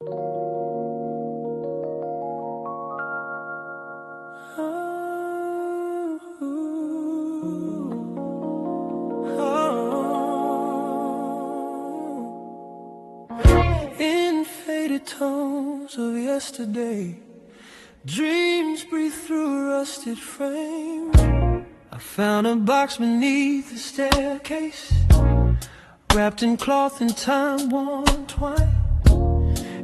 In faded tones of yesterday, dreams breathe through a rusted frame. I found a box beneath the staircase, wrapped in cloth and time-worn twine.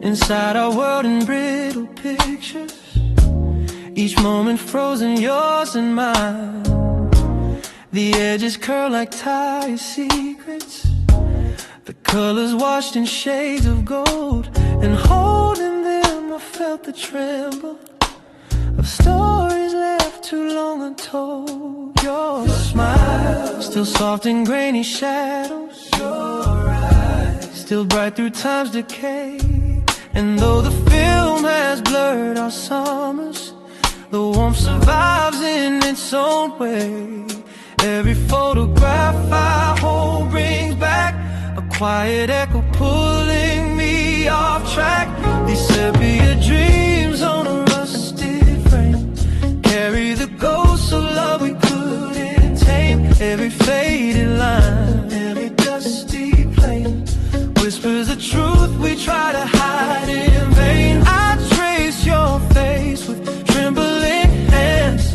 Inside our world in brittle pictures, each moment frozen, yours and mine. The edges curl like tired secrets, the colors washed in shades of gold. And holding them I felt the tremble of stories left too long untold. Your smile, still soft in grainy shadows, your eyes, still bright through time's decay. And though the film has blurred our summers, the warmth survives in its own way. Every photograph I hold brings back a quiet echo pulling me off track. These sepia dreams on a rusted frame carry the ghosts of love we couldn't tame. Every faded line, every dusty plane whispers the truth we try to hide in vain. I trace your face with trembling hands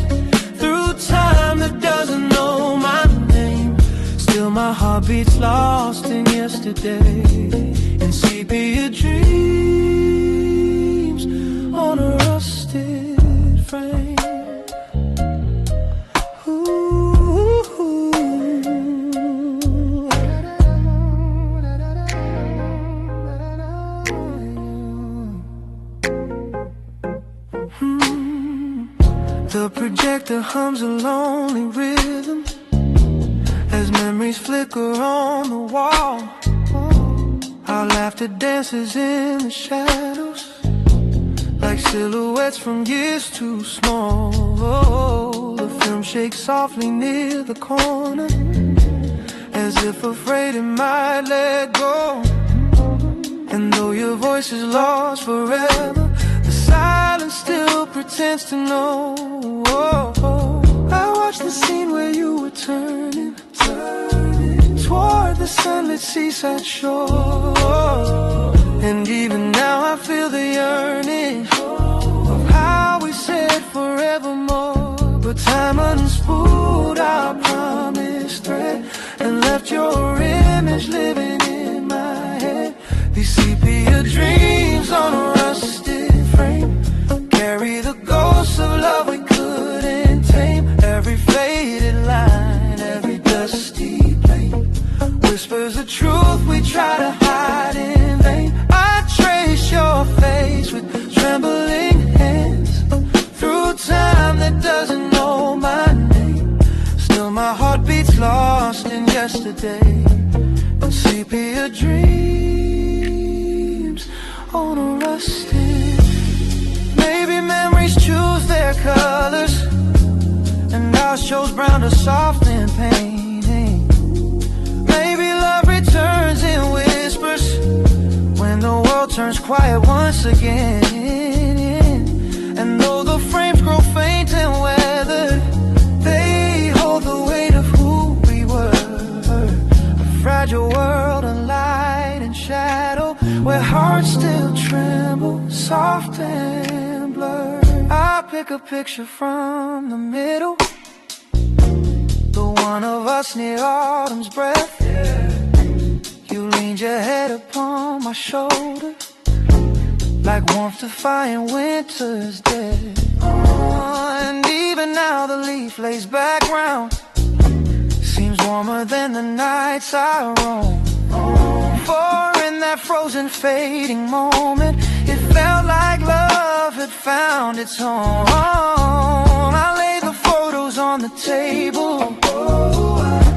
through time that doesn't know my name. Still my heart beats lost in yesterday, in sepia dreams on a rusted frame. The projector hums a lonely rhythm as memories flicker on the wall. Our laughter dances in the shadows like silhouettes from years too small. The film shakes softly near the corner as if afraid it might let go. And though your voice is lost forever, the silence still pretends to know. I watched the scene where you were turning toward the sunlit seaside shore. And even now I feel the yearning of how we said forevermore. But time unspooled our promised thread and left your image living in my head. These sepia dreams on a rusted frame carry the ghosts of love we couldn't tame. Every faded line, every dusty plane whispers the truth we try to hide in vain. I trace your face with trembling hands through time that doesn't know my name. Still my heart beats lost in yesterday, in sepia dreams on a rusted. Maybe memories choose their colors and ours chose brown to soften pain. Maybe love returns in whispers when the world turns quiet once again. And though the frames grow faint and weathered, they hold the weight of who we were. A fragile world of light and shadow, where hearts still tremble, soft and blurred. I pick a picture from the middle, the one of us near autumn's breath. You leaned your head upon my shoulder, like warmth defying winter's death. And even now the leaf lays background seems warmer than the nights I roam. For in that frozen fading moment, it felt like love had found its home. I lay the photos on the table,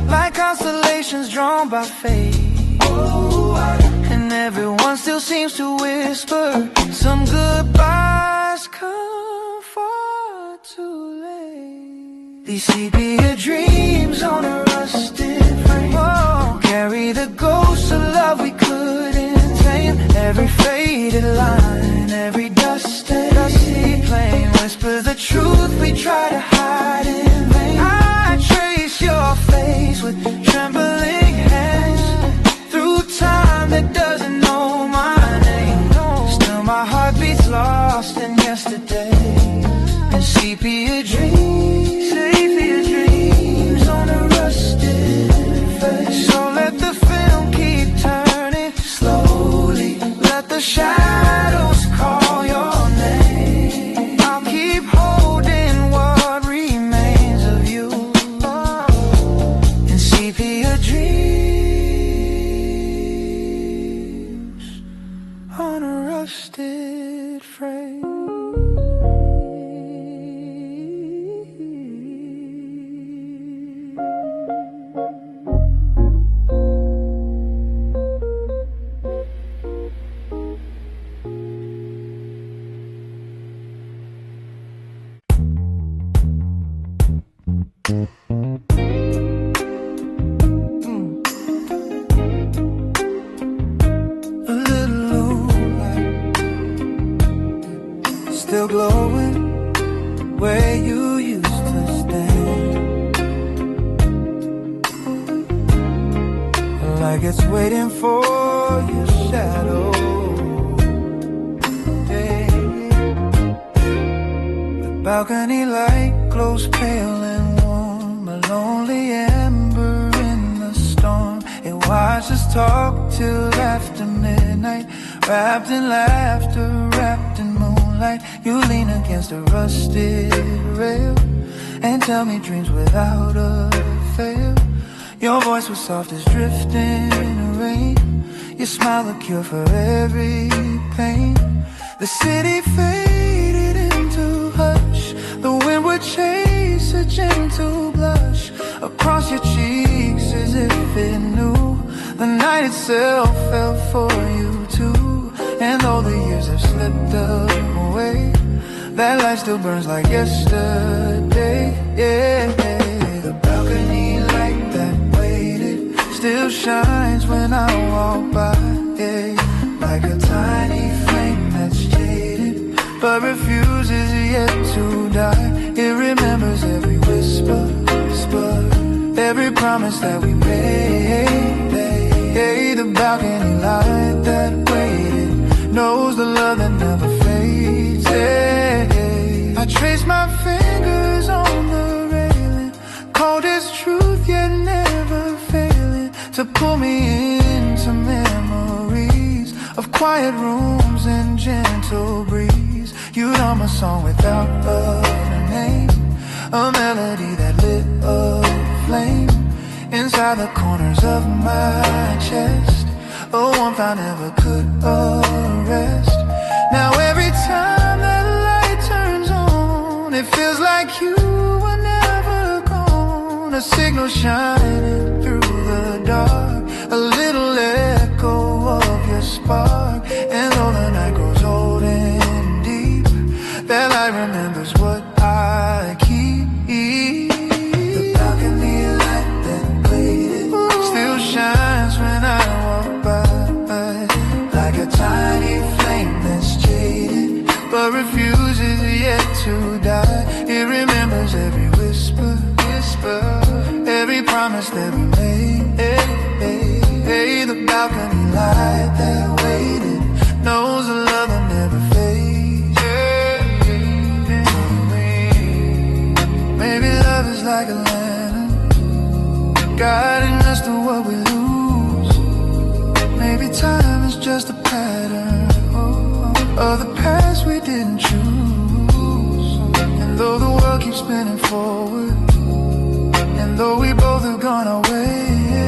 like constellations drawn by fate. And everyone still seems to whisper some goodbyes come far too late. These sepia dreams on a rusted frame carry the ghosts of love we couldn't tame. Every faded line, every dusty plane whispers the truth we try to hide in vain. I trace your face with trembling hands through time that doesn't know my name. Still my heart beats lost in yesterday, and sepia dreams on a rusted face. So let the film keep turning slowly, let the shadows call your name. I'll keep holding what remains of you in sepia dreams on a rusted frame. Still glowing where you used to stand, like it's waiting for your shadow. Yeah. The balcony light glows pale and warm, a lonely ember in the storm. It watches us talk till after midnight, wrapped in laughter, wrapped in moonlight. You lean against a rusted rail and tell me dreams without a fail. Your voice was soft as drifting rain. Your smile a cure for every pain. The city faded into hush. The wind would chase a gentle blush across your cheeks as if it knew the night itself fell for you too. And though the years have slipped away, that light still burns like yesterday. Yeah, the balcony light that waited still shines when I walk by. Yeah, like a tiny flame that's jaded but refuses yet to die. It remembers every whisper, every promise that we made. Hey, the balcony light that waited knows the love that never fades. Hey, I trace my fingers on the railing, cold as truth yet never failing, to pull me into memories of quiet rooms and gentle breeze. You'd hum a song without a name, a melody that lit a flame inside the corners of my chest, a warmth I never could arrest. Now every time that light turns on, it feels like you were never gone. A signal shining through the dark, a little echo of your spark. And though the night grows old and deep, that light remembers what I keep. The balcony light that waited still shines when I walk by, like a tiny flame that's jaded but refuses yet to die. It remembers every whisper, every promise that we made. Hey, the balcony light that waited knows the love that never fades. Maybe love is like a lantern, guiding us to what we lose. Maybe time is just a pattern of the past we didn't choose. And though the world keeps spinning forward, and though we both have gone our way,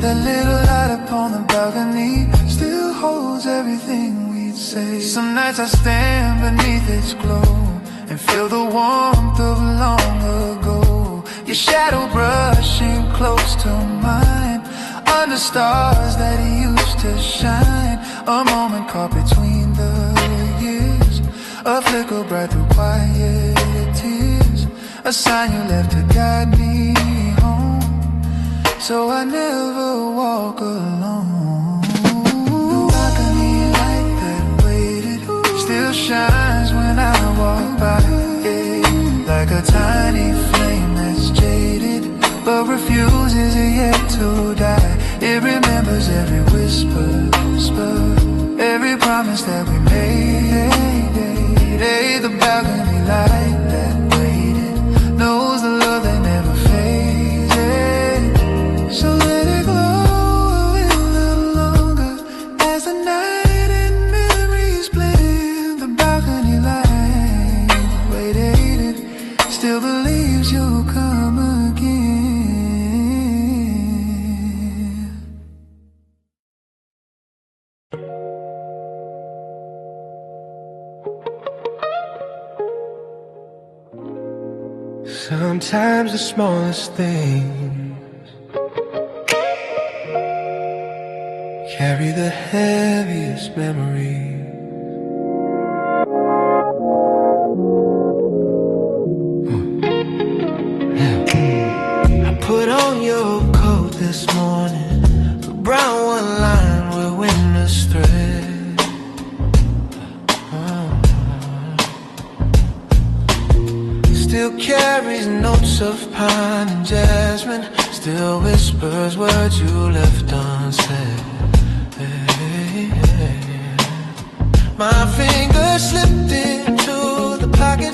that little light upon the balcony still holds everything we'd say. Some nights I stand beneath its glow and feel the warmth of long ago. Your shadow brushing close to mine, under stars that used to shine. A moment caught between the years, a flicker bright through quiet tears, a sign you left to guide me home, so I never walk alone. The shines when I walk by, yeah. Like a tiny flame that's jaded, but refuses yet to die. It remembers every whisper, every promise that we made. The balcony light that waited knows the love that never faded. So let it glow a little longer as the night and memories blend. The balcony light, waited, still believes you'll come again. Sometimes the smallest things carry the heaviest memories. I put on your coat this morning, the brown one lined with winter's thread. Still carries notes of pine and jasmine, still whispers words you left unsaid. My fingers slipped into the pocket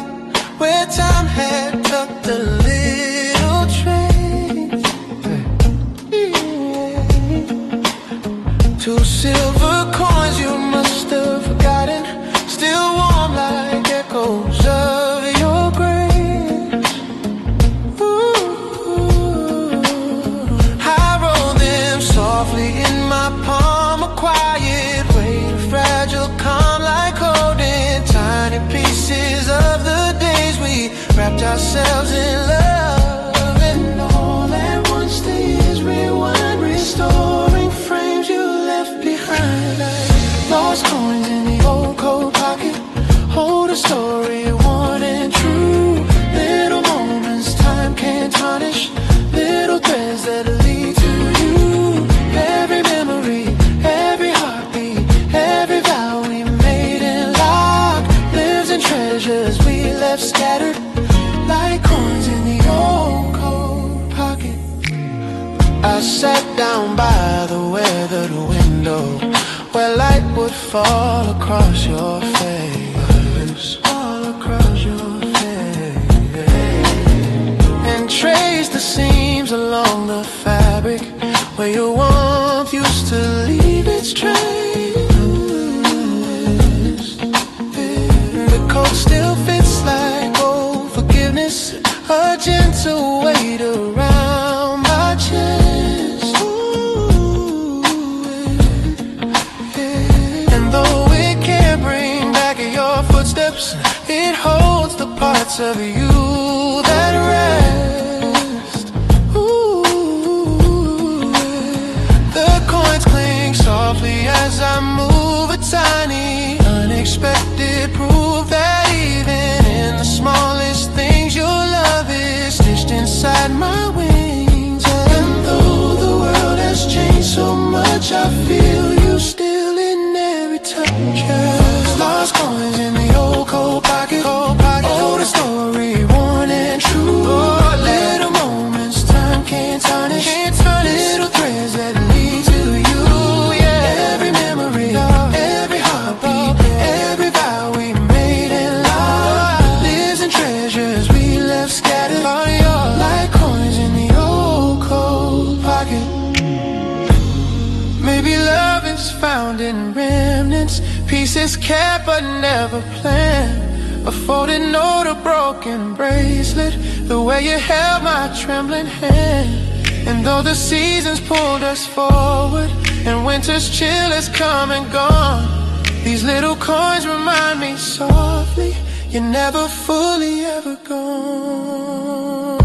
where time had tucked a little trace. Two silver coins you must have forgotten, still warm like echoes of your grace. I roll them softly in my palm, a quiet way to fragile calm, like holding tiny pieces of the days we wrapped ourselves in love. And all at once the years rewind, restoring frames you left behind. Like lost coins in the old coat pocket, hold a story worn and true. Little moments time can't tarnish, little threads that lead to you. Every memory, every heartbeat, every vow we made and locked, lives in treasures we left scattered like coins in the old coat pocket. I sat down by the weathered window where light would fall across your face, all across your face, and trace the seams along the fabric where your warmth used to leave its trace. The coat still fits like old forgiveness, a gentle weight around my chest. And though it can't bring back your footsteps, it holds the parts of you that rest. The coins cling softly as I move, a tiny, unexpected proof that even in the smallest things your love is stitched inside my wings. And though the world has changed so much, I feel you still in every touch. Lost coins in the old coat pocket, hold a story worn and true. Little moments time can't tarnish, little threads that lead to you. Every memory, every heartbeat, every vow we made and lost, lives in treasures we left scattered like coins in the old coat pocket. Maybe love is found in remnants, pieces kept but never planned. A folded note, a broken bracelet, the way you held my trembling hand. And though the seasons pulled us forward and winter's chill has come and gone, these little coins remind me softly you're never fully ever gone.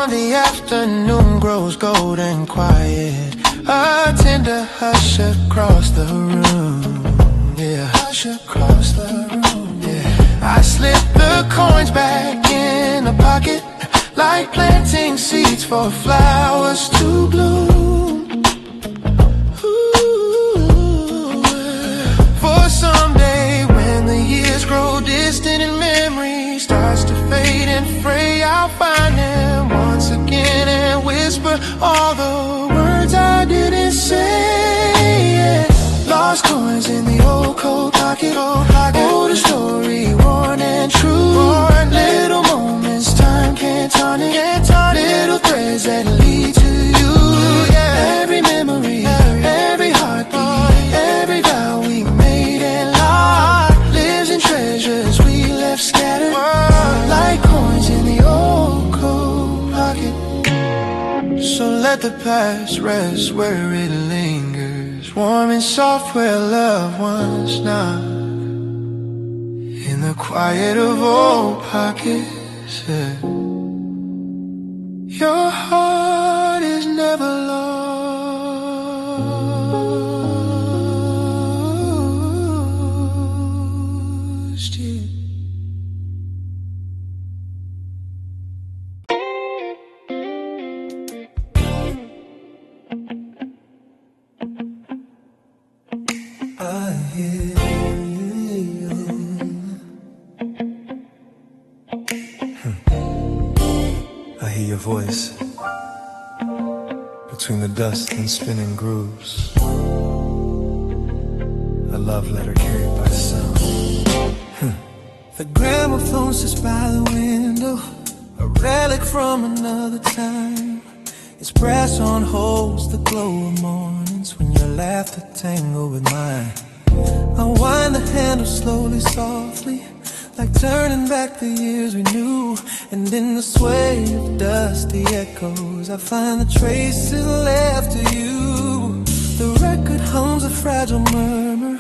The afternoon grows gold and quiet, a tender hush across the room. Yeah, hush across the room. Yeah, I slip the coins back in the pocket, like planting seeds for flowers to bloom. Ooh, for someday fade and fray, I'll find them once again and whisper all the words I didn't say. Yeah. Lost coins in the old coat pocket, older story, worn and true. Little moments time can't tarnish, little threads that lead to you. Yeah. Every memory, every heartbeat, every vow we made and lost lives in treasures we left scattered, like coins in the old coat pocket. So let the past rest where it lingers, warm and soft where love once knocked, in the quiet of old pockets. Yeah. Your heart is never lost. Yeah. I hear you. I hear your voice between the dust and spinning grooves. A love letter carried by sound. The gramophone sits by the window, a relic from another time. Its brass on holds the glow of mornings when your laughter tangled with mine. I wind the handle slowly, softly, like turning back the years we knew. And in the sway of dusty echoes, I find the traces left of you. The record hums a fragile murmur,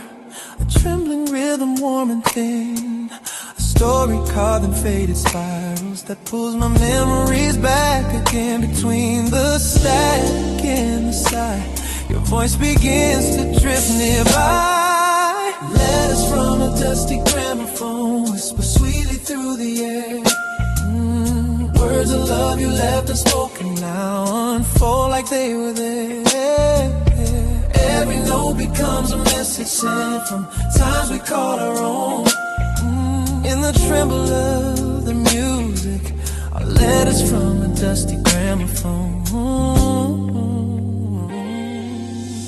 a trembling rhythm warm and thin, a story carved in faded spirals that pulls my memories back again. Between the static and the sigh, your voice begins to drift nearby. Letters from a dusty gramophone whisper sweetly through the air. Words of love you left unspoken now unfold like they were there. Every note becomes a message sent from times we called our own. In the tremble of the music, our letters from a dusty gramophone.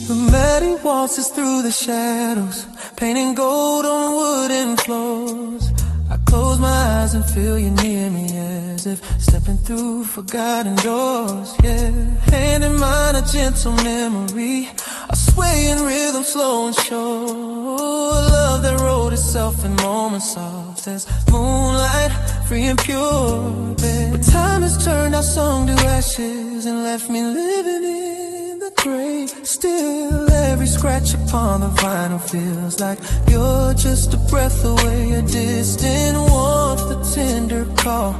The melody waltzes through the shadows, painting gold on wooden floors. I close my eyes and feel you near me, as if stepping through forgotten doors. Yeah, hand in mine, a gentle memory, a swaying rhythm, slow and sure. Love that wrote itself in moments soft as moonlight, free and pure. But time has turned our song to ashes and left me living in the grave. Still, every scratch upon the vinyl feels like you're just a breath away, a distant warmth, a tender call,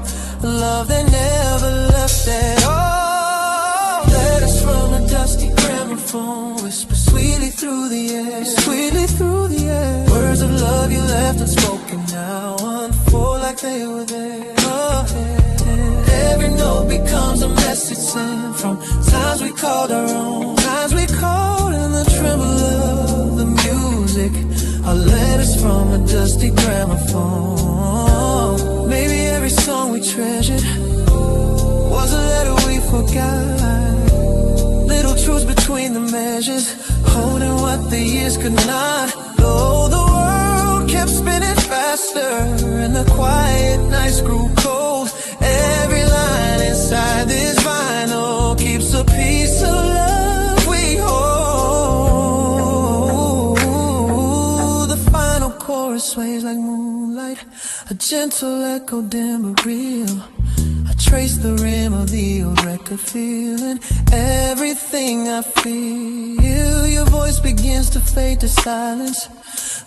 a love that never left at all. Letters from a dusty gramophone whisper sweetly through the air, sweetly through the air. Words of love you left unspoken now unfold like they were there. Oh, yeah. Every note becomes a message sent from times we called our own, times we called in the tremble of the music. Our letters from a dusty gramophone. Maybe every song we treasured was a letter we forgot. Little truths between the measures, holding what the years could not. Though the world kept spinning faster and the quiet nights grew cold, every line inside this vinyl keeps a piece of love we hold. The final chorus sways like moonlight, a gentle echo dim but real. I trace the rim of the old record, feeling everything I feel. Your voice begins to fade to silence,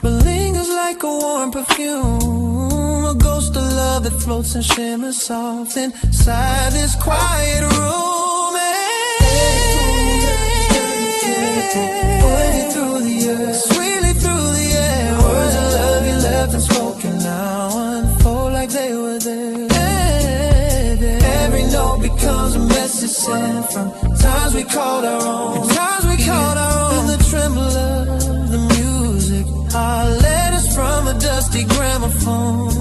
but lingers like a warm perfume, a ghost of love that floats and shimmers soft inside this quiet room. Way through the air, sweetly through the air. Words of love you left unspoken now unfold like they were there. Every note becomes a message sent from times we called our own, times we called our own. In the tremble of the music, our letters from a dusty gramophone.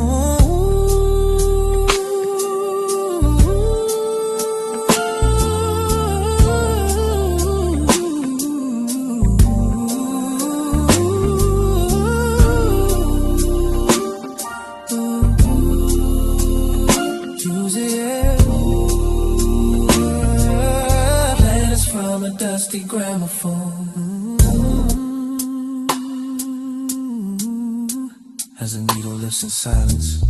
as the needle lifts in silence,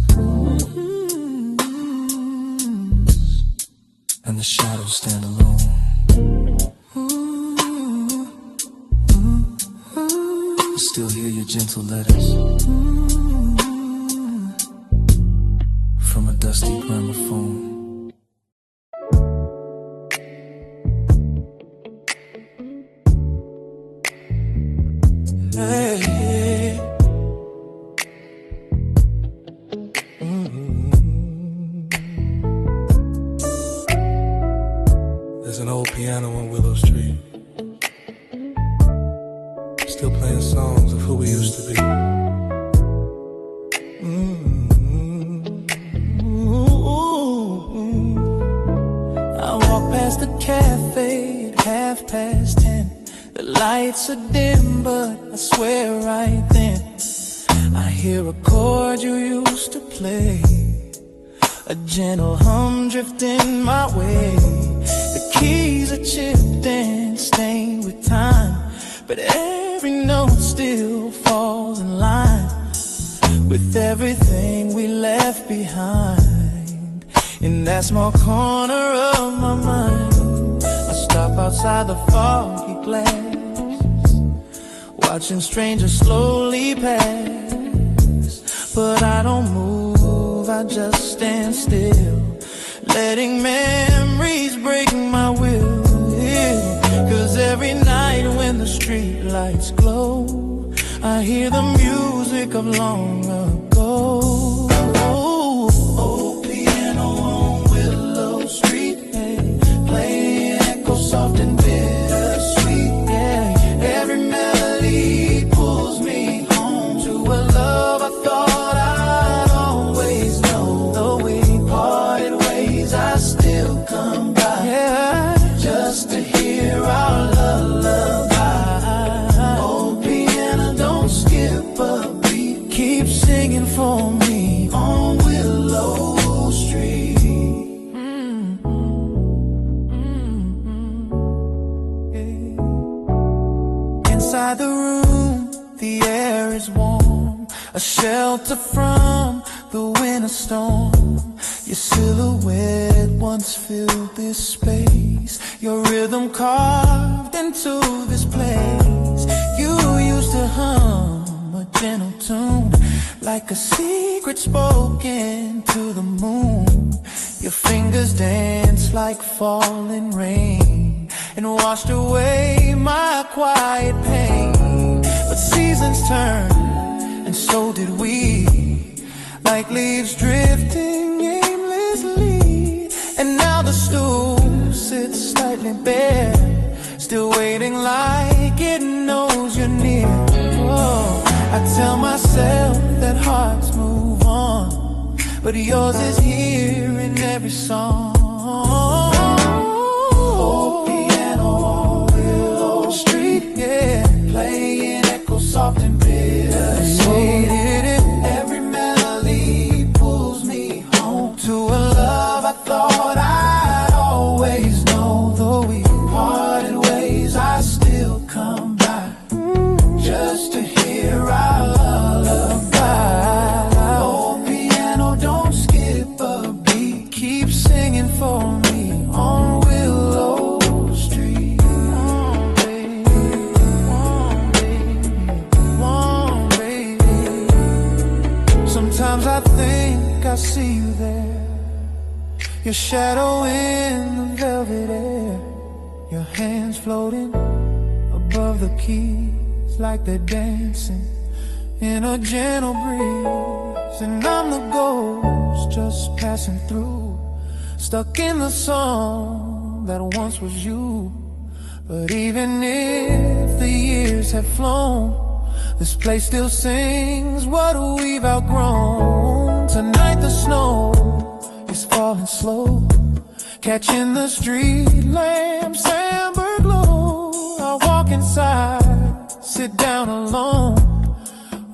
and the shadows stand alone. I still hear your gentle letters from a dusty gramophone. Hey. There's an old piano on Willow Street, still playing songs of who we used to be. I walk past the cafe at 10:30. The lights are dim, but I swear right then I hear a chord you used to play, a gentle hum drifting my way. The keys are chipped and stained with time, but every note still falls in line with everything we left behind in that small corner of my mind. I stop outside the foggy glass, watching strangers slowly pass, but I don't move, I just stand still, letting memories break my will. Yeah. 'Cause every night when the street lights glow, I hear the music of long ago. Old piano on Willow Street, hey, playing echo soft and bittersweet. Yeah, every melody pulls me home to a love I thought I'd always know. Though we parted ways, I still come by, yeah, just to hear our lullaby. Old piano, don't skip a beat, keep singing for me on Willow Street. Yeah. Inside the room, the air is warm, a shelter from the winter storm. Your silhouette once filled this space, your rhythm carved into this place. You used to hum a gentle tune, like a secret spoken to the moon. Your fingers danced like falling rain and washed away my quiet pain. But seasons turned, and so did we, like leaves drifting aimlessly. And now the stool sits slightly bare, still waiting like it knows you're near. Oh, I tell myself that hearts move on, but yours is here in every song. Old piano on Willow Street, yeah, playing echo soft and bittersweet. Every melody pulls me home to a love I thought I'd always know. Though we parted ways, I still come back just to hear our lullaby. Old piano, don't skip a beat, keep singing for me on Willow Street. Baby. Sometimes I think I see you there, your shadow in the velvet air, your hands floating above the keys like they're dancing in a gentle breeze. And I'm the ghost just passing through, stuck in the song that once was you. But even if the years have flown, this place still sings what we've outgrown. Tonight the snow is falling slow, catching the street lamps amber glow. I walk inside, sit down alone,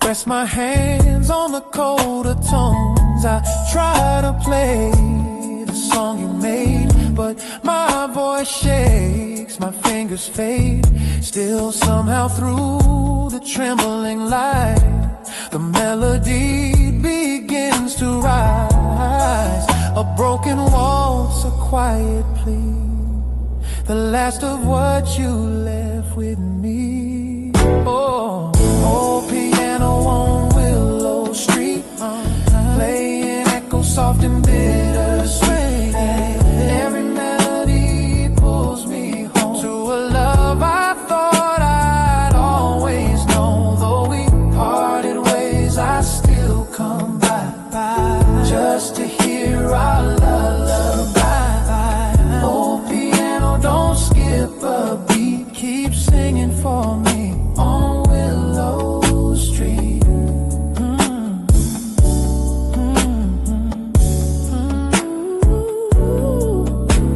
rest my hands on the colder tones. I try to play the song you made, but my voice shakes, my fingers fade. Still somehow through the trembling light, the melody begins to rise. A broken waltz, a quiet plea, the last of what you left with me. Oh, old piano on Willow Street, playing echo soft and bittersweet. Every melody pulls me home to a love I thought I'd always known. Though we parted ways, I still come back just to hear our lullaby. Old piano, don't skip a beat, keep singing for me on Willow Street.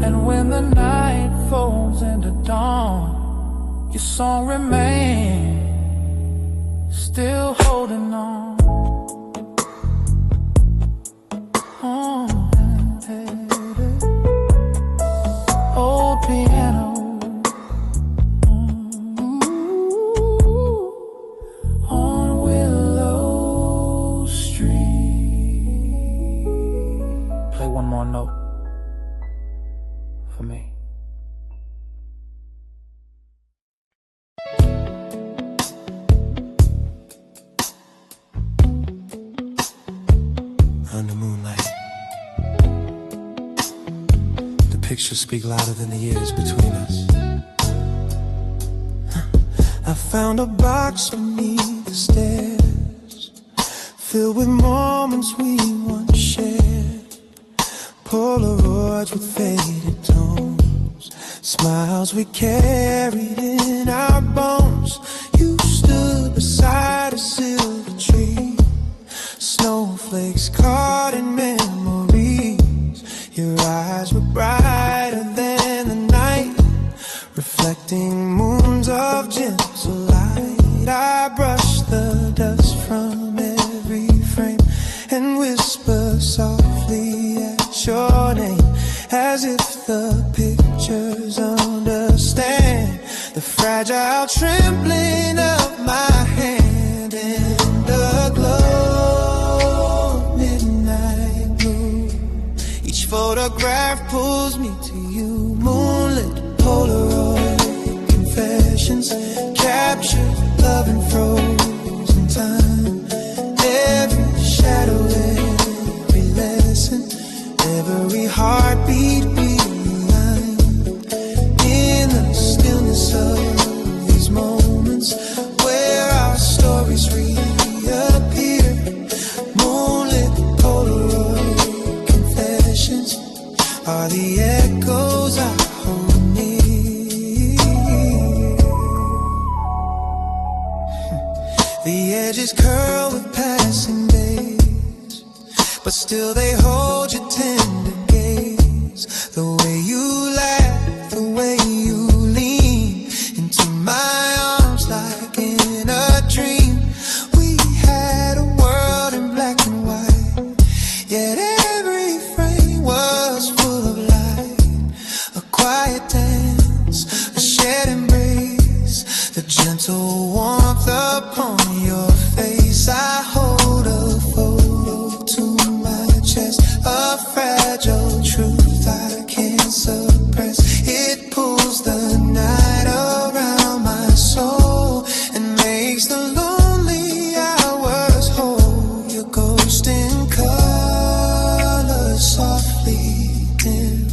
And when the night folds into dawn, your song remains still holding on. Old piano, on Willow Street. Play one more note for me. Under moonlight, the pictures speak louder than the years between us. I found a box beneath the stairs, filled with moments we once shared. Polaroids with faded tones, smiles we carried in our bones. You stood beside a silver tree, snowflakes caught in memories. Your eyes were brighter than the night, reflecting moons of gentle light. I brushed the dust from every frame and whisper softly at your name, as if the pictures understand the fragile trembling of my hand in the glow of midnight blue. Each photograph pulls me to you, moonlit Polaroid confessions, captured love and frozen time. Every shadow, every lesson, every heartbeat realigned in the stillness of these moments where our stories reappear. Moonlit Polaroid confessions are the echoes I hold near. The edges curl with passing days, but still they hold your tender gaze. The way you laugh, the way you lean into my arms like in a dream. We had a world in black and white, yet every frame was full of light. A quiet dance, a shared embrace, the gentle warmth upon your face. I hold a photo to my chest, a fragile truth I can't suppress. It pulls the night around my soul and makes the lonely hours whole. Your ghost in color softly dim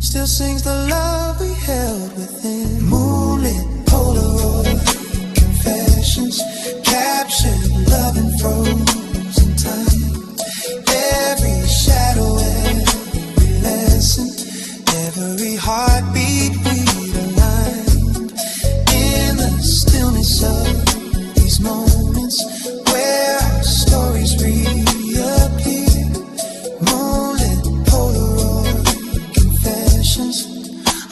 still sings the love we held within. Moonlit Polaroid confessions, captured love and frozen time. Every shadow, every lesson, every heartbeat beat aligned in the stillness of these moments where our stories reappear. Moonlit Polaroid confessions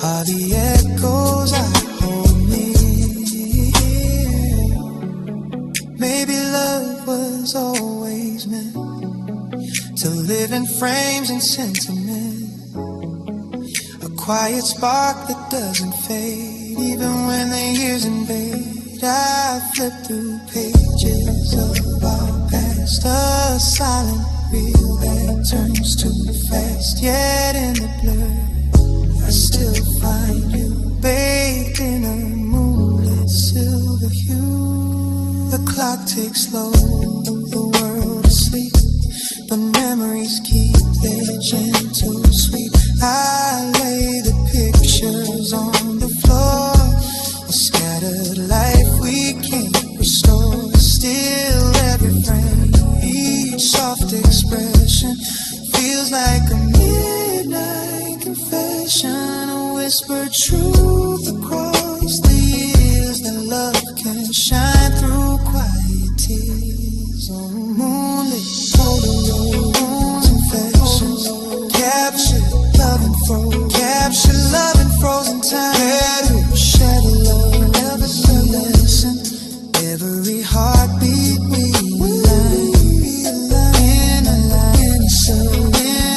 are the echoes I hold near. Maybe love was always meant to live in frames and sentiment, a quiet spark that doesn't fade even when the years invade. I flip through pages of our past, just a silent reel that turns too fast. Yet in the blur, I still find you bathed in a moonlit silver hue. The clock ticks slow, the world is asleep, but memories keep their gentle sweep. I lay the pictures on the floor, a scattered life we can't restore. Still every frame, each soft expression feels like a midnight confession, a whispered truth across the years that love can shine through quiet tears. On moonlit Polaroid confessions, capture love and froze, capture love in frozen time. Every shadow love, every lesson, every heartbeat realign, in a line, in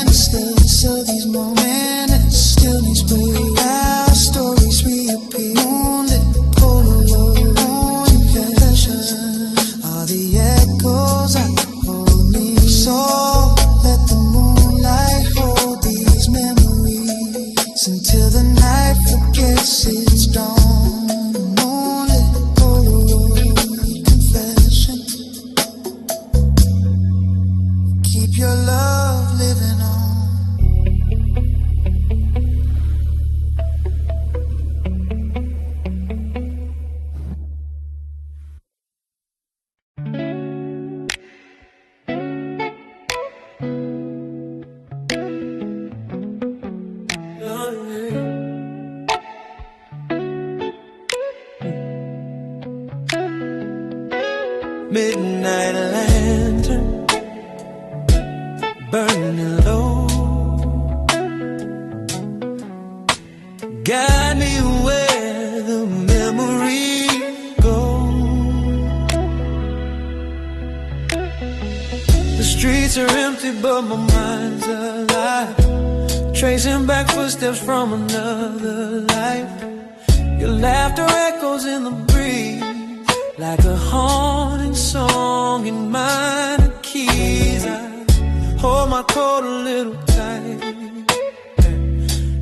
the stillness of these moments, stillness break. Our stories reappear. Moonlit Polaroid confessions are the echoes that hold me. So let the moonlight hold these memories until the night forgets its dawn. Your love living on. Midnight lantern burning low, guide me where the memories go. The streets are empty but my mind's alive, tracing back footsteps from another life. Your laughter echoes in the breeze like a haunting song in minor keys. I hold my coat a little tight,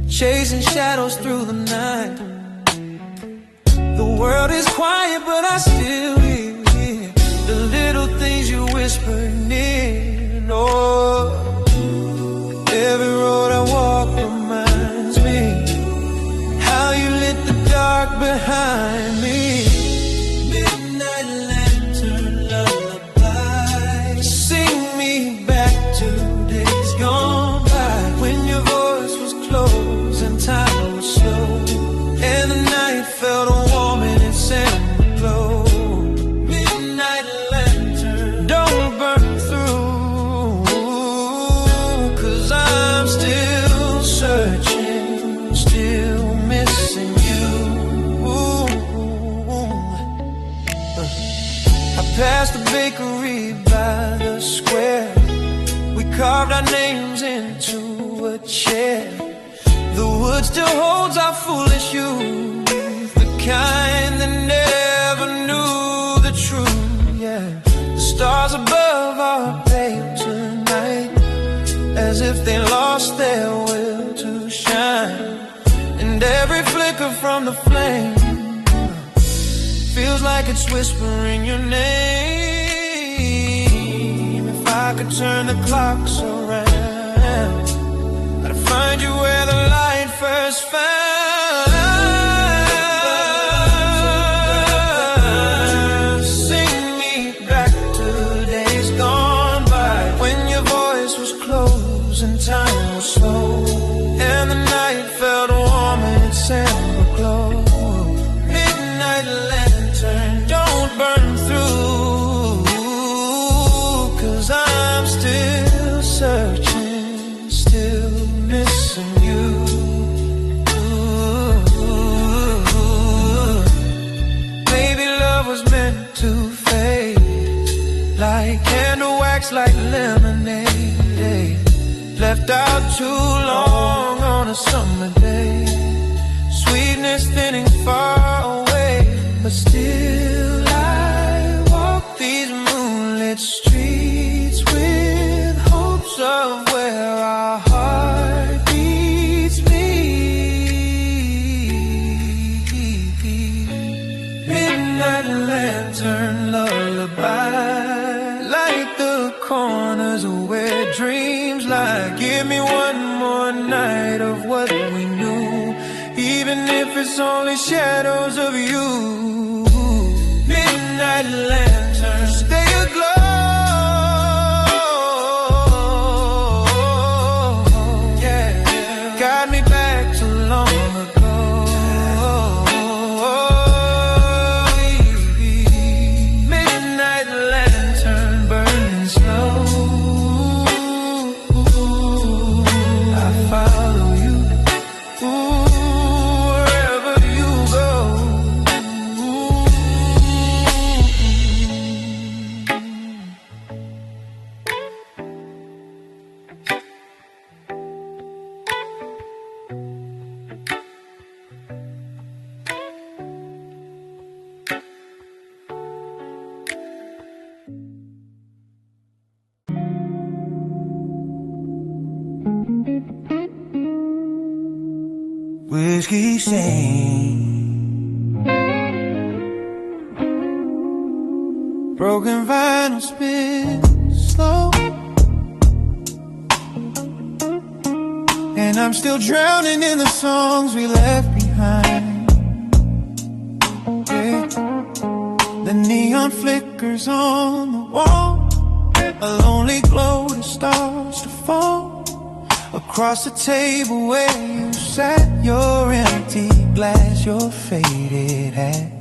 chasing shadows through the night. The world is quiet, but I still hear the little things you whisper near. Oh, every road I walk reminds me how you lit the dark behind me. Midnight lantern lullaby, sing me back to days gone by, when your voice was close and time was slow, and the night felt warm in its amber glow. Midnight lantern, don't burn through, 'cause I'm still searching, still missing you. I passed the bakery by the square, we carved our names into a chair. The wood still holds our foolish youth, the kind that never knew the truth. Yeah, the stars above are pale tonight, as if they lost their will to shine. And every flicker from the flame feels like it's whispering your name. If I could turn the clocks around, I'd find you where the light first found. Sing me back to days gone by, when your voice was close and time was slow, and the night felt warm in its amber glow. Midnight lantern, don't burn through, 'cause I'm still searching, still missing you. Maybe love was meant to fade, like candle wax, like lemonade, left out too long on a summer day. Sweetness thinning far away, but still I walk these moonlit streets. corners of where dreams lie. Give me one more night of what we knew, even if it's only shadows of you. Midnight lanterns, stay aglow. Yeah, got me back to long ago. Midnight lantern burning slow. I follow you. Wherever you go. Whiskey stain, broken vinyl spin slow, and I'm still drowning in the songs we left behind. Yeah. The neon flickers on the wall, a lonely glow that starts to fall across the table where you sat, your empty glass, your faded hat.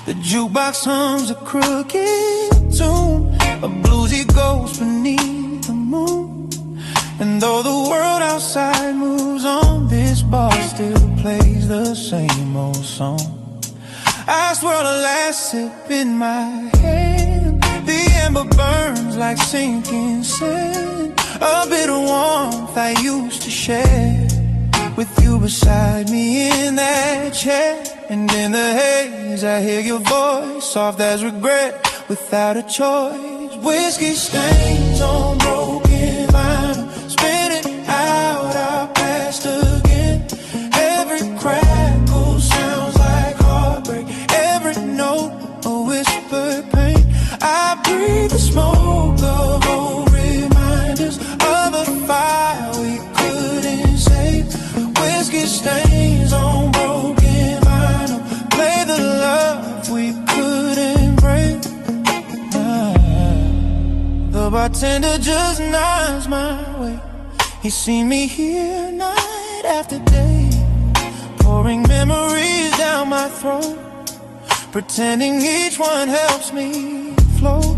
The jukebox hums a crooked tune, a bluesy ghost beneath the moon. And though the world outside moves on, this bar still plays the same old song. I swirl a last sip in my hand, the ember burns like sinking sand. A bit of warmth I used to share with you beside me in that chair. And in the haze I hear your voice, soft as regret, without a choice. Whiskey stains on broken vinyl, spinning out our past again. Every crackle sounds like heartbreak, every note a whispered pain. I breathe the smoke of old reminders of a fire we couldn't save. Whiskey stains on broken vinyl, play the love we couldn't break. The bartender just nods my way. He's seen me here night after day, pouring memories down my throat, pretending each one helps me float.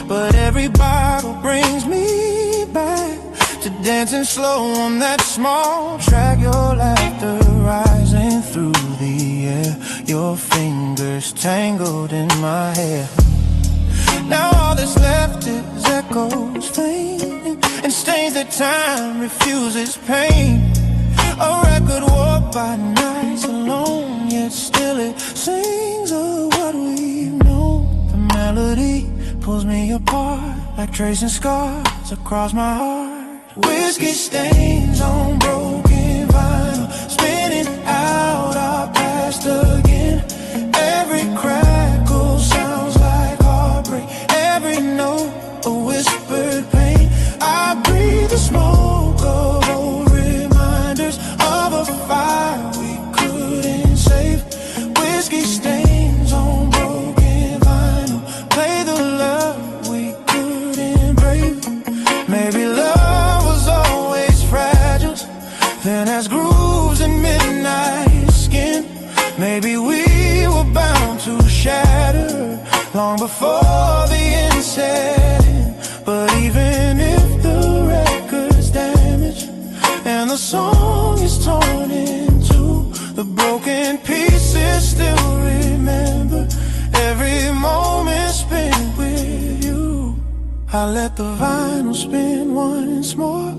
But every bottle brings me back to dancing slow on that small track. Your laughter rising through the air, your fingers tangled in my hair. Now all that's left is echoes faint, and stains that time refuses pain. A record warped by nights alone, yet still it sings of what we've known. The melody pulls me apart like tracing scars across my heart. Whiskey stains on broken vinyl, spinning out our past again. Every crackle sounds like heartbreak, every note a whispered pain. I breathe the smoke of old reminders of a fire we couldn't save. Whiskey stains on broken vinyl, play the love we couldn't break. Maybe love was always fragile, then has grooves in midnight skin. Maybe we were bound to shatter long before the end set in. But even if the record's damaged and the song is torn in two, the broken pieces still remember every moment spent with you. I let the vinyl spin once more,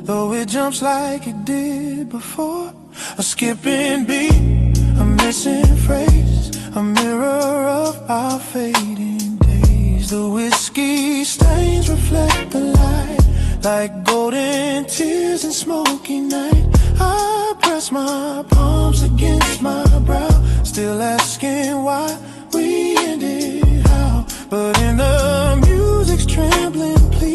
though it jumps like it did before. A skipping beat, a missing phrase, a mirror of our fading days. The whiskey stains reflect the light like golden tears in smoky night. I press my palms against my brow, still asking why we ended how. But in the music's trembling plea,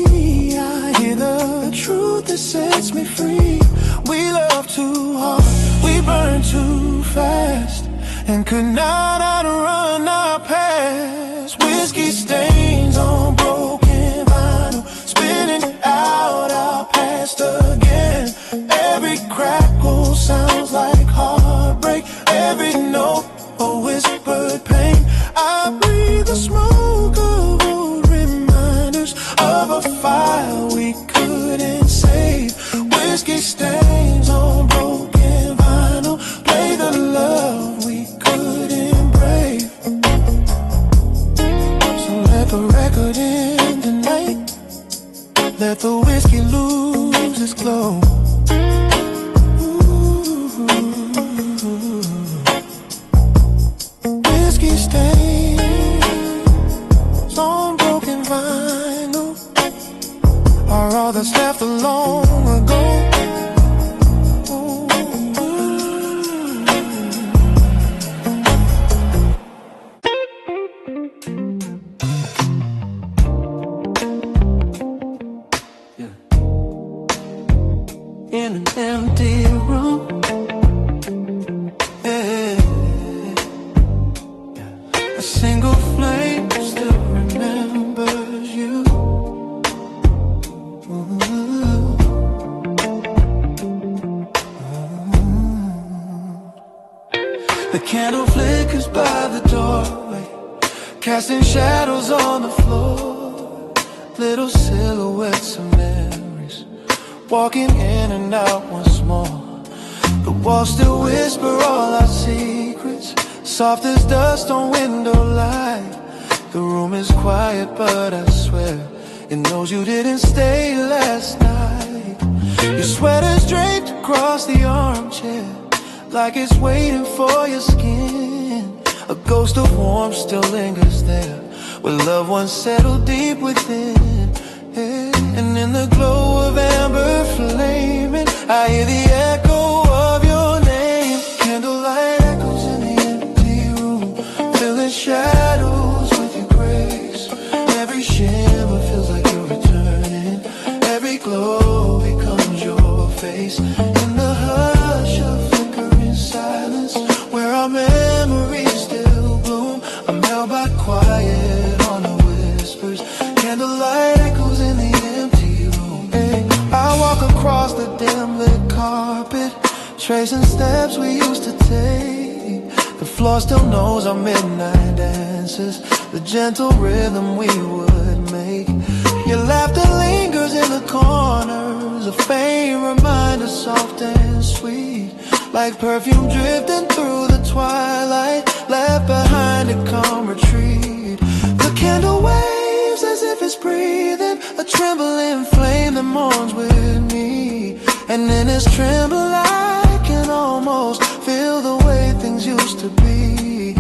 and could not outrun our past. Whiskey stains on broken vinyl, spinning out our past again. Every crackle sounds like heartbreak, every note a whispered pain. I breathe the smoke of old reminders of a fire we couldn't save. Whiskey stains on broken vinyl, play the love we couldn't brave. So let the record end tonight, let the whiskey lose its glow. Whiskey stains on broken vinyl are all that's left of long ago. In an empty room, a single flame still remembers you. The candle flickers by the doorway, casting shadows on the floor. Little silhouettes of memories, walking in and out once more. The walls still whisper all our secrets, soft as dust on window light. The room is quiet, but I swear it knows you didn't stay last night. Your sweater's draped across the armchair, like it's waiting for your skin. A ghost of warmth still lingers there, where loved ones settle deep within. And in the glow of amber flaming, I hear the echo of your name. Candlelight echoes in the empty room, filling shadows with your grace. Every shimmer feels like you're returning, every glow becomes your face. In the hush of flickering silence, where our memories still bloom, I'm held by quiet on the whispers. Candlelight echoes in the empty room. I walk across the dim lit carpet, tracing steps we used to take. The floor still knows our midnight dances, the gentle rhythm we would make. Your laughter lingers in the corners, a faint reminder, soft and sweet, like perfume drifting through the twilight, left behind to come retreat. The candle waves as if it's breathing, a trembling flame that mourns with me. And in its tremble I can almost feel the way things used to be.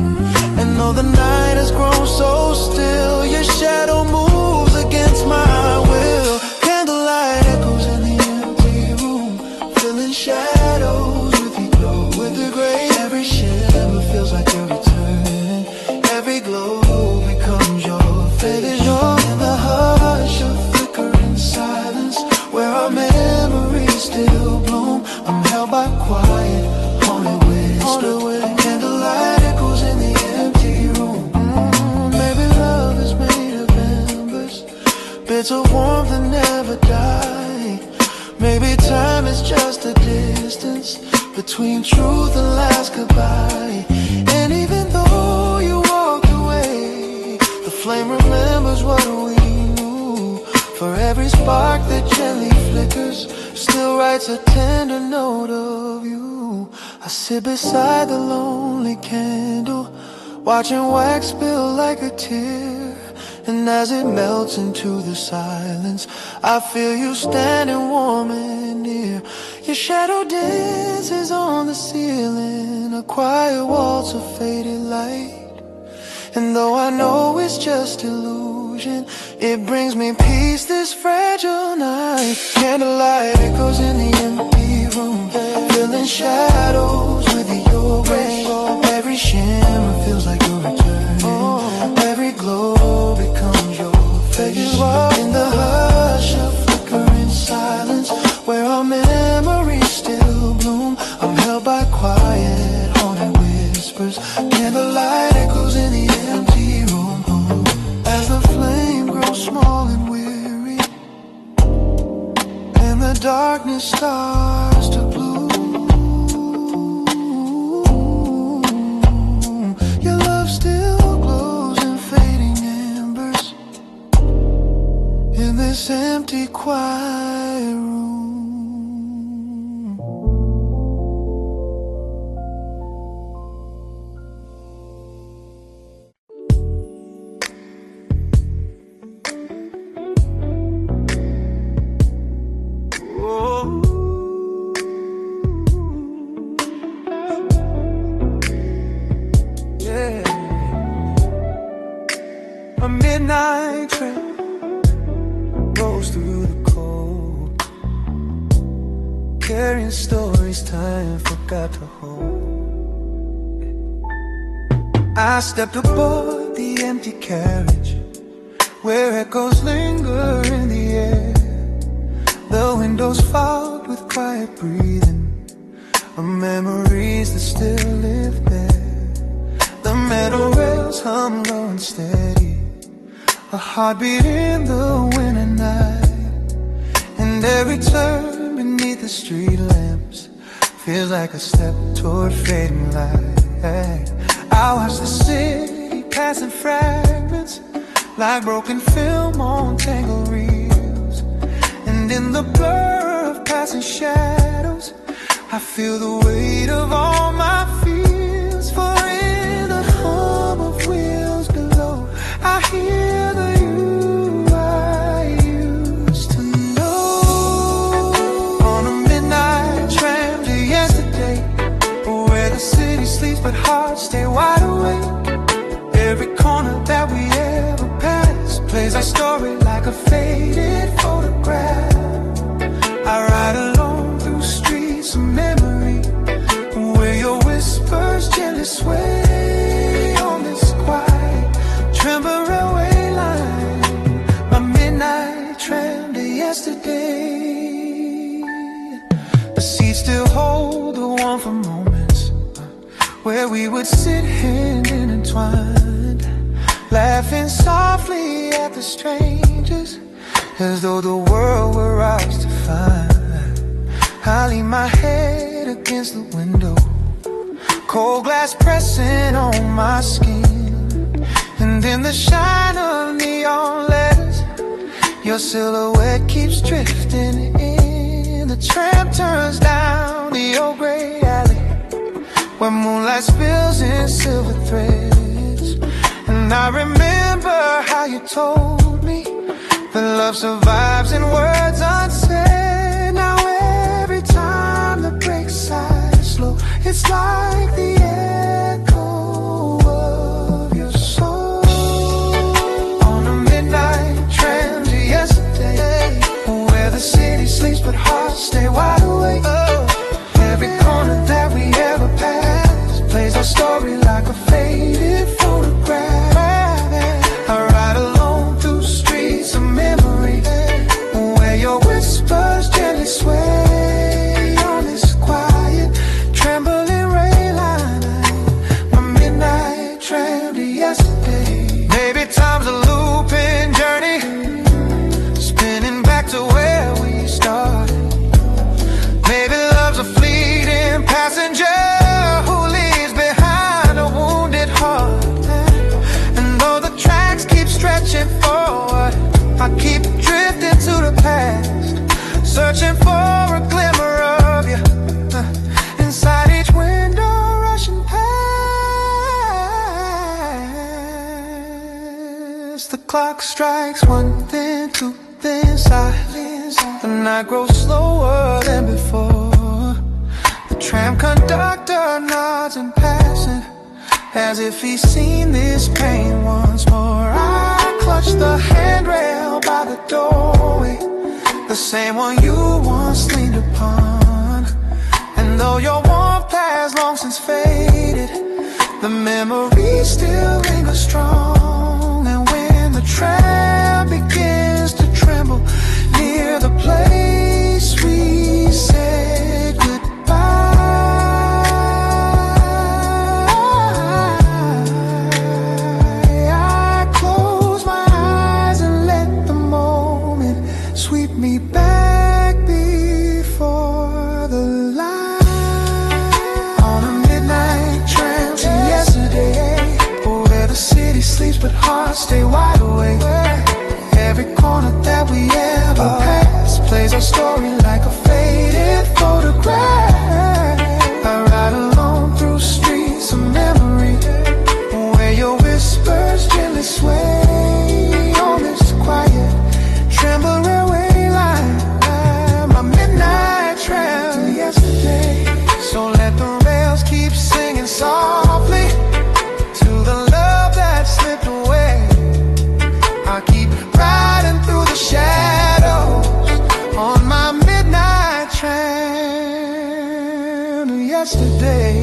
And though the night has grown so still, your shadow moves against my will. Candlelight echoes in the empty room, filling shadows with your glow, with the gray. Every shimmer feels like you're returning, every glow becomes your face. In the hush of flickering silence, where our memories still bloom, I'm held by quiet, haunted whisper. Candlelight echoes in the empty room. Maybe love is made of embers, bits of warmth that never die. Maybe time is just a distance between truth and last goodbye. And even though you walked away, the flame remembers what we knew. For every spark that gently flickers, still writes a tender note of you. I sit beside the lonely candle, watching wax spill like a tear. And as it melts into the silence, I feel you standing warm and near. Your shadow dances on the ceiling, a quiet waltz of faded light. And though I know it's just illusion, it brings me peace this fragile night. Candlelight echoes in the empty room, filling shadows with your grace. Every shimmer feels like you're returning, every glow becomes your face. In the hush of flickering silence, where our memories still bloom, I'm held by quiet, haunted whispers. the darkness starts to bloom, your love still glows in fading embers in this empty, quiet room. A midnight train rolls through the cold, carrying stories time forgot to hold. I stepped aboard the empty carriage, where echoes linger in the air. The windows fogged with quiet breathing of memories that still live there. The metal rails hum low and steady, a heartbeat in the winter night. And every turn beneath the street lamps feels like a step toward fading light. I watch the city pass in fragments, like broken film on tangled reels. And in the blur of passing shadows, I feel the weight of all my fears. For in the hum of wheels below, I hear the you I used to know. On a midnight tram to yesterday, where the city sleeps but hearts stay wide awake. Every corner that we ever passed plays our story like a faded photograph. I ride alone through streets of memory, where your whispers gently sway on this quiet tremble railway line. My midnight tram to yesterday. The seats still hold the warmth of moments where we would sit hand intertwined, laughing softly at the strangers, as though the world were ours to find. I lean my head against the window, cold glass pressing on my skin. And in the shine of neon letters, your silhouette keeps drifting in. The tram turns down the old gray alley, where moonlight spills in silver threads. And I remember how you told me that love survives in words unsaid. Now every time the brakes sigh slow, it's like the echo of your soul. On a midnight tram to yesterday, where the city sleeps but hearts stay wide awake. Every corner that we ever passed plays our story like a faded photograph. I ride alone through streets of memory, where your whispers gently sway on this quiet, trembling rail line. My midnight tram to yesterday. Maybe time's a looping journey, spinning back to where we started. Maybe love's a fleeting passenger who leaves behind a wounded heart. And though the tracks keep stretching forward, I keep drifting to the past, searching for a glimmer of you inside each window rushing past. The clock strikes one, then two, then silence. The night grows slower than before. The tram conductor nods in passing, as if he's seen this pain once more. I clutch the handrail by the doorway, the same one you once leaned upon. And though your warmth has long since faded, the memories still linger strong. And when the tram begins to tremble near the place we said goodbye, I close my eyes and let the moment sweep me back behind. corner that we ever passed. Plays our story like a faded photograph. I ride alone through streets of memory, where your whispers gently sway on this quiet tremble railway line. My midnight trail to yesterday. So let the rails keep singing softly to the love that slipped away. I keep riding through the shadows on my midnight train to yesterday.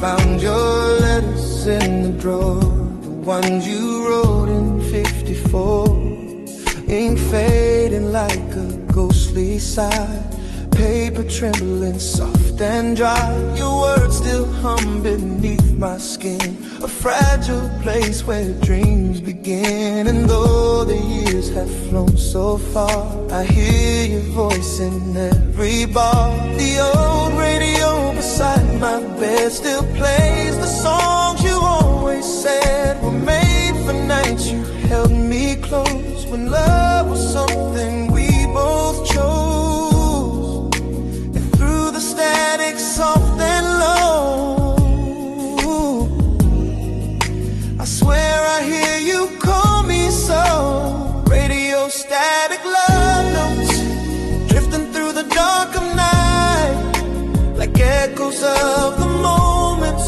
Found your letters in the drawer, the ones you wrote in '54. Ink fading like a ghostly sigh, paper trembling soft and dry. Your words still hum beneath my skin, a fragile place where dreams begin. And though the years have flown so far, I hear your voice in every bar. The old radio beside my bed still plays the songs you always said were made for nights you held me close, when love was something we both chose. And through the static soft and low, I swear I hear you call me so. Radio static love notes drifting through the dark of night, like echoes of the moments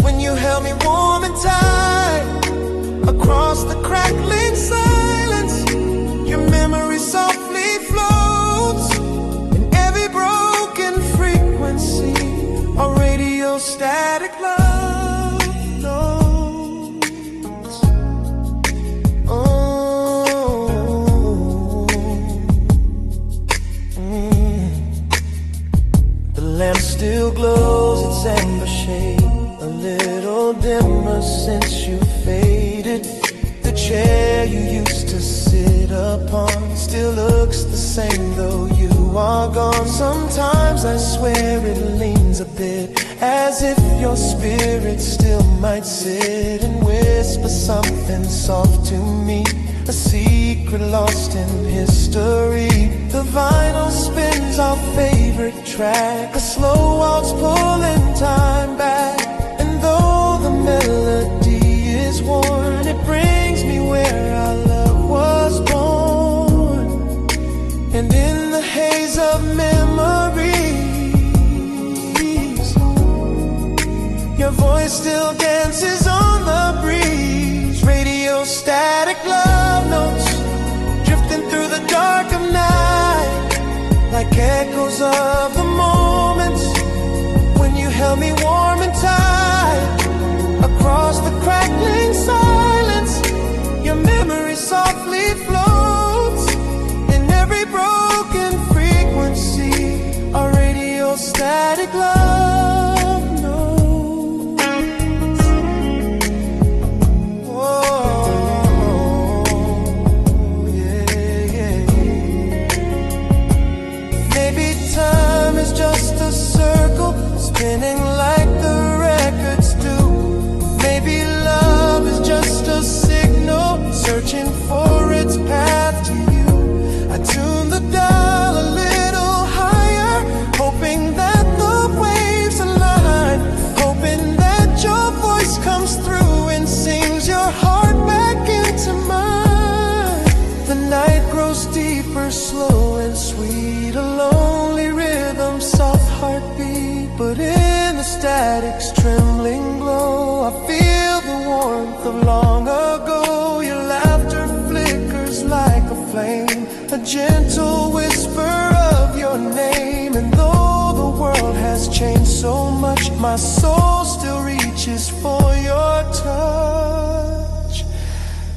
when you held me warm and tight. Across the crackling silence, your memory softly floats in every broken frequency. A radio static love notes. The lamp still glows its amber shade, a little dimmer since you faded. The chair you used to sit upon still looks the same though you are gone. Sometimes I swear it leans a bit, as if your spirit still might sit and whisper something soft to me, a secret lost in history. The vinyl spins our favorite track, a slow waltz pulling time back. And though the melody is worn, it brings me where our love was born. And in the haze of memories, your voice still dances on the breeze. Radio static love notes drifting through the dark of night, like echoes of the moments when you held me warm and tight. Across the crackling silence, your memory softly floats in every broken frequency. A radio static love notes. Whoa, yeah, yeah. Maybe time is just a circle spinning like the records do. Maybe love is just a signal searching for its path to you. I tune the dial a little higher, hoping that the waves align, hoping that your voice comes through and sings your heart back into mine. The night grows deeper, slow and sweet, a lonely rhythm, soft heartbeat. But in the static's trembling glow, I feel the warmth of long ago. Your laughter flickers like a flame, a gentle whisper of your name. And though the world has changed so much, my soul still reaches for your touch.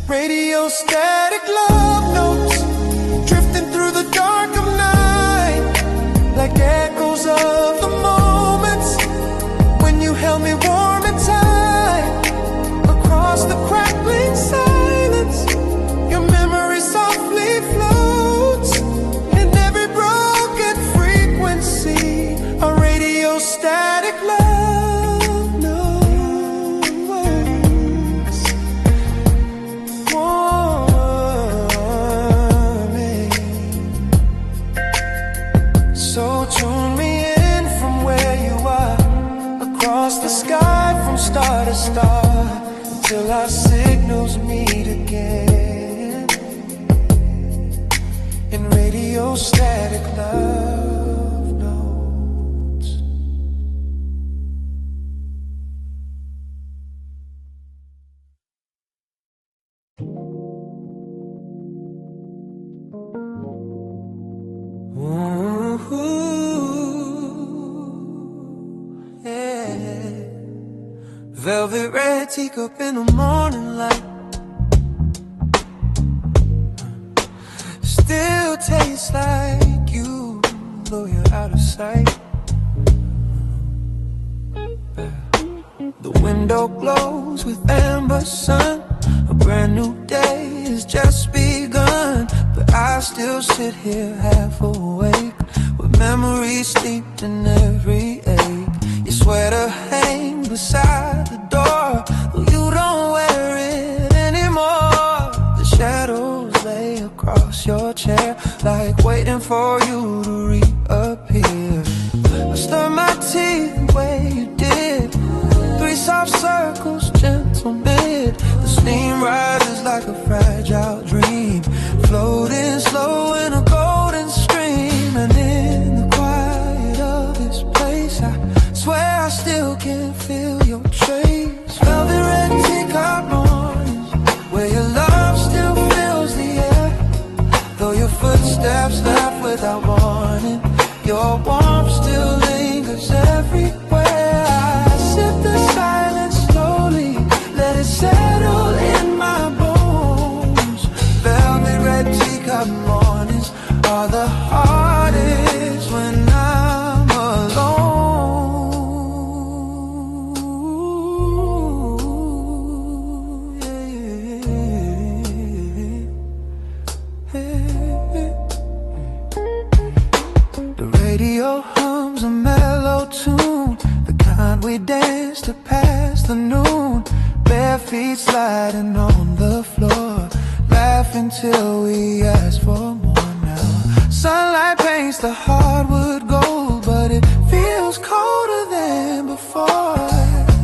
Radio static love notes drifting through the dark of night, like echoes of the moments when you held me warm and tight. Across the crackling silence, your memory softly floats in every broken frequency. A radio static love notes warming. So tune me in from where you are, across the sky from star to star, till our signals meet again in radio static love notes. Ooh, yeah. Velvet red teacup in the morning light, still tastes like you, though you're out of sight. The window glows with amber sun, a brand new day has just begun. But I still sit here half awake, with memories steeped in every ache. Your sweater hangs beside the door, though you don't wear it anymore. The shadows lay across your chair, like waiting for you to reappear. I stir my teeth the way you did, 3 soft circles, gentle mid. The steam rises like a fragile dream, floating slow in a golden stream. And in the quiet of this place, I swear I still can feel your trace. Velvet red teacup mornings, where your love still fills the air, though your footsteps left without warning. Your warmth still lingers everywhere. I sip the silence slowly, let it settle in my bones. Velvet red teacup mornings are the hardest when I'm alone. The radio hums a mellow tune, the kind we dance to pass the noon. Bare feet sliding on the floor, laughing till we ask for more now. Sunlight paints the hardwood gold, but it feels colder than before,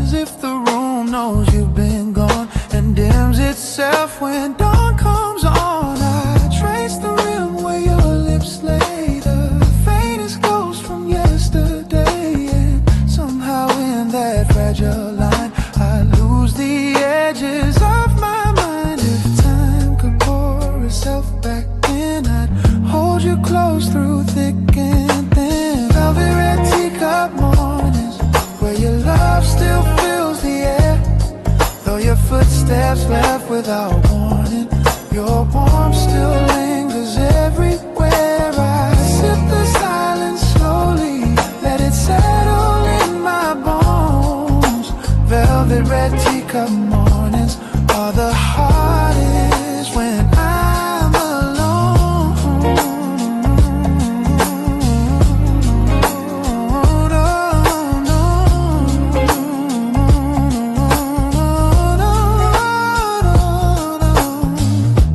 as if the room knows you've been gone and dims itself when dawn comes on. I trace the rim where your lips lay, the faintest ghost from yesterday, and somehow in that fragile line I lose the edges of my mind. If time could pour itself back in, I'd hold you close through thick and thin. Velvet red teacup mornings, where your love still fills the air, though your footsteps left without warning. Your warmth still lingers everywhere. I sip the silence slowly, let it settle in my bones. Velvet red teacup mornings are the hardest when I'm alone.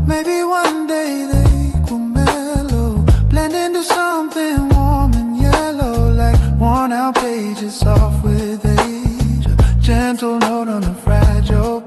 Maybe one day they will mellow, blend into something warm and yellow, like worn out pages soft with age, a gentle note on a fragile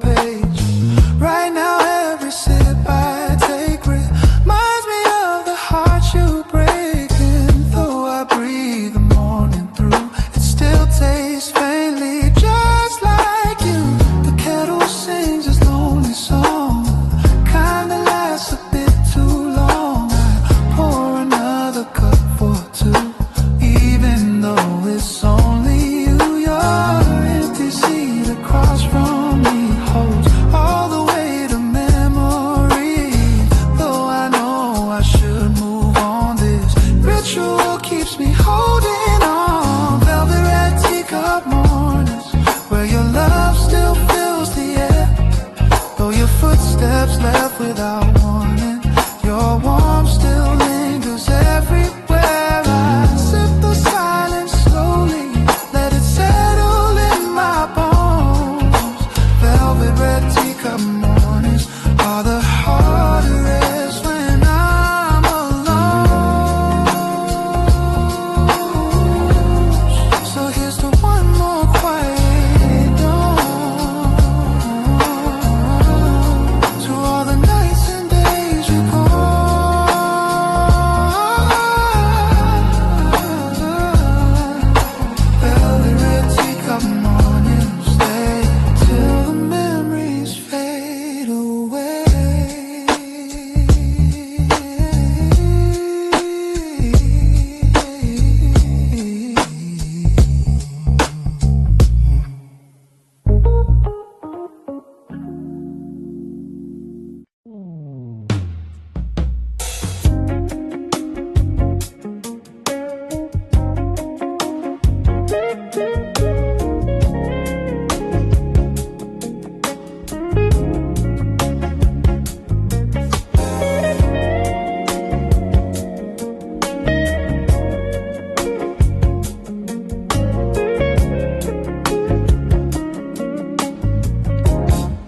footsteps left without warning. Your warmth still lingers everywhere. I sip the silence slowly, let it settle in my bones. Velvet red teacup mornings are the hardest when I'm alone. So here's to one more quiet dawn, to all the nights and days we go. Velvet red teacup mornings, stay till the memories fade away.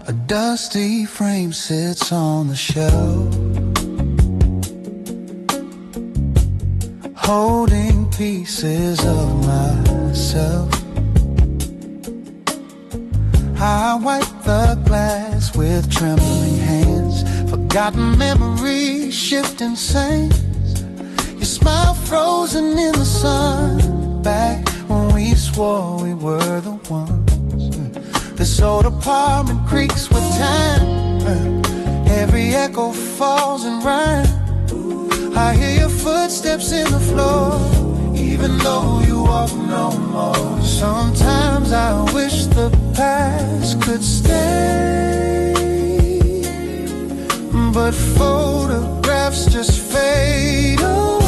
A dusty frame sits on the shelf, holding pieces of myself. I wipe the glass with trembling hands, forgotten memories, shifting sands. Your smile frozen in the sun, back when we swore we were the ones. This old apartment creaks with time, every echo falls in rhyme. I hear your footsteps in the floor, even though you walk no more. Sometimes I wish the past could stay, but photographs just fade away.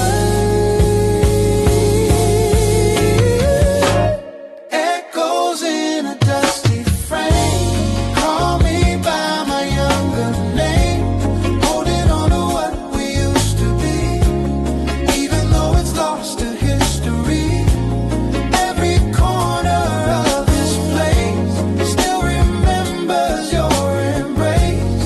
Echoes in a dusty frame, call me by my younger name, holding on to what we used to be, even though it's lost to history. Every corner of this place still remembers your embrace.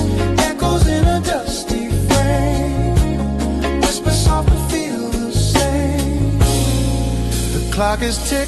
Echoes in a dusty frame, whisper soft but feel the same. The clock is ticking.